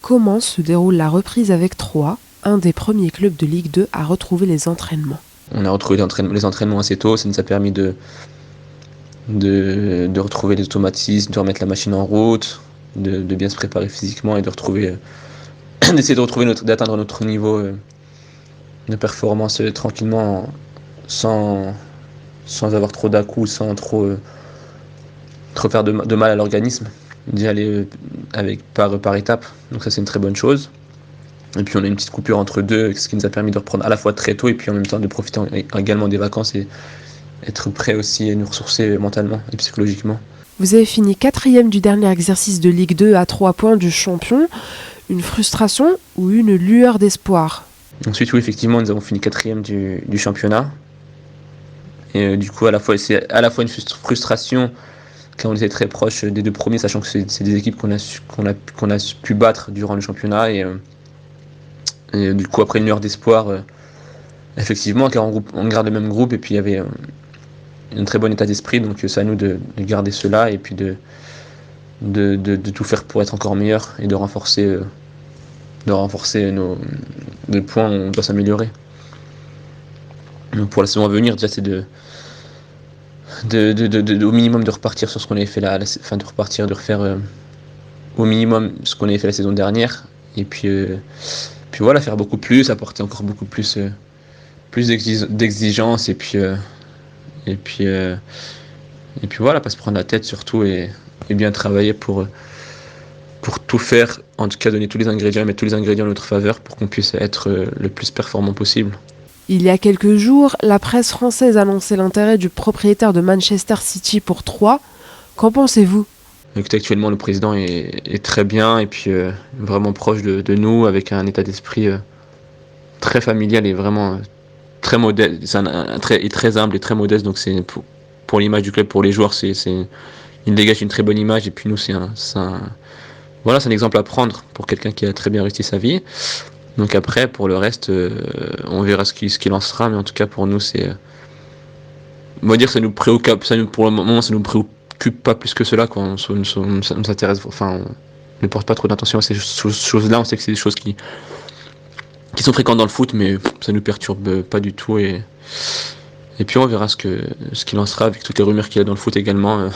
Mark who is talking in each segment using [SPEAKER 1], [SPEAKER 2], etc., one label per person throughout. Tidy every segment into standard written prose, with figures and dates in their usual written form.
[SPEAKER 1] Comment se déroule la reprise avec Troyes, un des premiers clubs de Ligue 2 à retrouver les entraînements?
[SPEAKER 2] On a retrouvé les entraînements assez tôt, ça nous a permis de retrouver les automatismes, de remettre la machine en route, de bien se préparer physiquement et de retrouver, d'essayer de retrouver d'atteindre notre niveau de performance tranquillement, sans avoir trop d'à-coups, sans trop faire de mal à l'organisme, d'y aller par étapes. Donc ça c'est une très bonne chose. Et puis on a une petite coupure entre deux, ce qui nous a permis de reprendre à la fois très tôt et puis en même temps de profiter également des vacances et être prêt aussi à nous ressourcer mentalement et psychologiquement.
[SPEAKER 1] Vous avez fini 4e du dernier exercice de Ligue 2 à 3 points du champion. Une frustration ou une lueur d'espoir?
[SPEAKER 2] Ensuite, oui, effectivement, nous avons fini 4e du championnat. Et du coup, c'est à la fois une frustration car on était très proche des deux premiers, sachant que c'est des équipes qu'on a pu battre durant le championnat. Et du coup, après une lueur d'espoir, effectivement, car on garde le même groupe et puis il y avait un très bon état d'esprit, donc c'est à nous de garder cela et puis de tout faire pour être encore meilleur et de renforcer nos points où on doit s'améliorer. Donc pour la saison à venir, déjà c'est au minimum de repartir sur ce qu'on avait fait de refaire au minimum ce qu'on avait fait la saison dernière et puis voilà, faire beaucoup plus, apporter encore beaucoup plus d'exigence et puis voilà, pas se prendre la tête surtout et bien travailler pour tout faire, en tout cas donner tous les ingrédients, mettre tous les ingrédients en notre faveur pour qu'on puisse être le plus performant possible.
[SPEAKER 1] Il y a quelques jours, la presse française annonçait l'intérêt du propriétaire de Manchester City pour Troyes. Qu'en pensez-vous?
[SPEAKER 2] Écoutez, actuellement, le président est très bien et puis vraiment proche de nous, avec un état d'esprit très familial et vraiment très modeste. Il est très humble et très modeste, donc c'est pour l'image du club, pour les joueurs, il dégage une très bonne image et puis nous, c'est un exemple à prendre pour quelqu'un qui a très bien réussi sa vie. Donc après, pour le reste, on verra ce qu'il en sera, mais en tout cas pour nous, on va dire, ça nous préoccupe. Pour le moment, ça nous préoccupe pas plus que cela, quoi. On s'intéresse, enfin, on ne porte pas trop d'attention à ces choses-là. On sait que c'est des choses qui sont fréquentes dans le foot, mais ça nous perturbe pas du tout. Et puis on verra ce qu'il en sera avec toutes les rumeurs qu'il y a dans le foot également.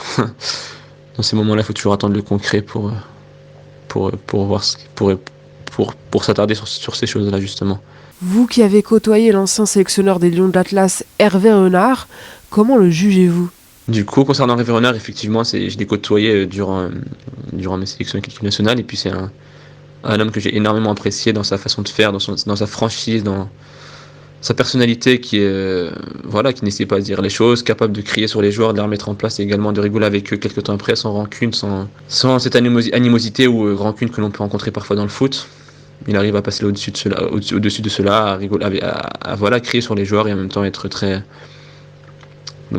[SPEAKER 2] Dans ces moments-là, il faut toujours attendre le concret pour voir pour s'attarder sur ces choses-là, justement.
[SPEAKER 1] Vous qui avez côtoyé l'ancien sélectionneur des Lions de l'Atlas, Hervé Renard, comment le jugez-vous?
[SPEAKER 2] Du coup, concernant Hervé Renard, effectivement, je l'ai côtoyé durant mes sélections avec l'équipe nationale, et puis c'est un homme que j'ai énormément apprécié dans sa façon de faire, dans sa franchise, dans sa personnalité qui n'essaie pas de dire les choses, capable de crier sur les joueurs, de les remettre en place et également de rigoler avec eux quelques temps après, sans rancune, sans cette animosité ou rancune que l'on peut rencontrer parfois dans le foot. Il arrive à passer au-dessus de cela, à rigoler, à crier sur les joueurs et en même temps être très,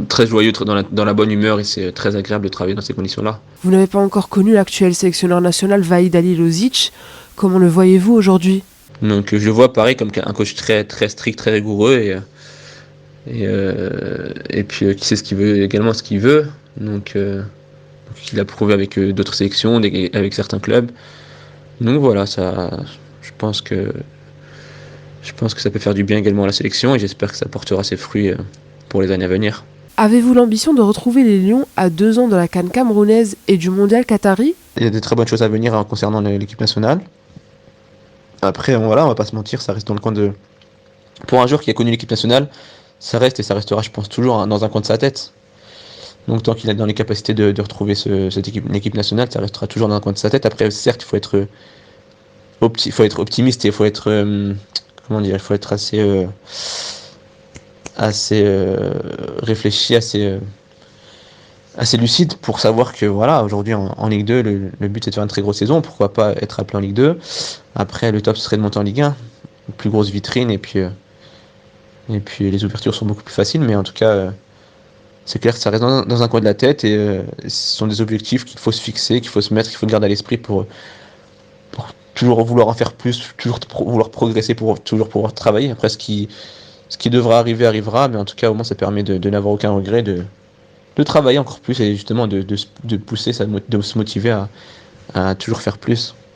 [SPEAKER 2] très joyeux, dans la bonne humeur, et c'est très agréable de travailler dans ces conditions-là.
[SPEAKER 1] Vous n'avez pas encore connu l'actuel sélectionneur national Vahid Halilovic. Comment le voyez-vous aujourd'hui?
[SPEAKER 2] Donc je le vois pareil comme un coach très, très strict, très rigoureux et puis qui sait également ce qu'il veut. Donc il a prouvé avec d'autres sélections, avec certains clubs. Donc voilà, je pense que ça peut faire du bien également à la sélection et j'espère que ça portera ses fruits pour les années à venir.
[SPEAKER 1] Avez-vous l'ambition de retrouver les Lions à 2 ans de la CAN camerounaise et du mondial qatari?
[SPEAKER 2] Il y a de très bonnes choses à venir concernant l'équipe nationale. Après, on va pas se mentir, ça reste dans le coin de... Pour un joueur qui a connu l'équipe nationale, ça reste et ça restera, je pense, toujours dans un coin de sa tête. Donc tant qu'il est dans les capacités de retrouver l'équipe nationale, ça restera toujours dans un coin de sa tête. Après, certes, il faut être optimiste et il faut être assez réfléchi, assez lucide pour savoir que voilà, aujourd'hui en Ligue 2, le but c'est de faire une très grosse saison, pourquoi pas être appelé en Ligue 2. Après, le top serait de monter en Ligue 1, une plus grosse vitrine et puis les ouvertures sont beaucoup plus faciles, mais en tout cas c'est clair que ça reste dans un coin de la tête et ce sont des objectifs qu'il faut se fixer, qu'il faut se mettre, qu'il faut garder à l'esprit pour toujours vouloir en faire plus, toujours vouloir progresser, pour toujours pouvoir travailler. Après, ce qui devra arriver arrivera, mais en tout cas au moins ça permet de n'avoir aucun regret, de travailler encore plus et justement de pousser, de se motiver à toujours faire plus.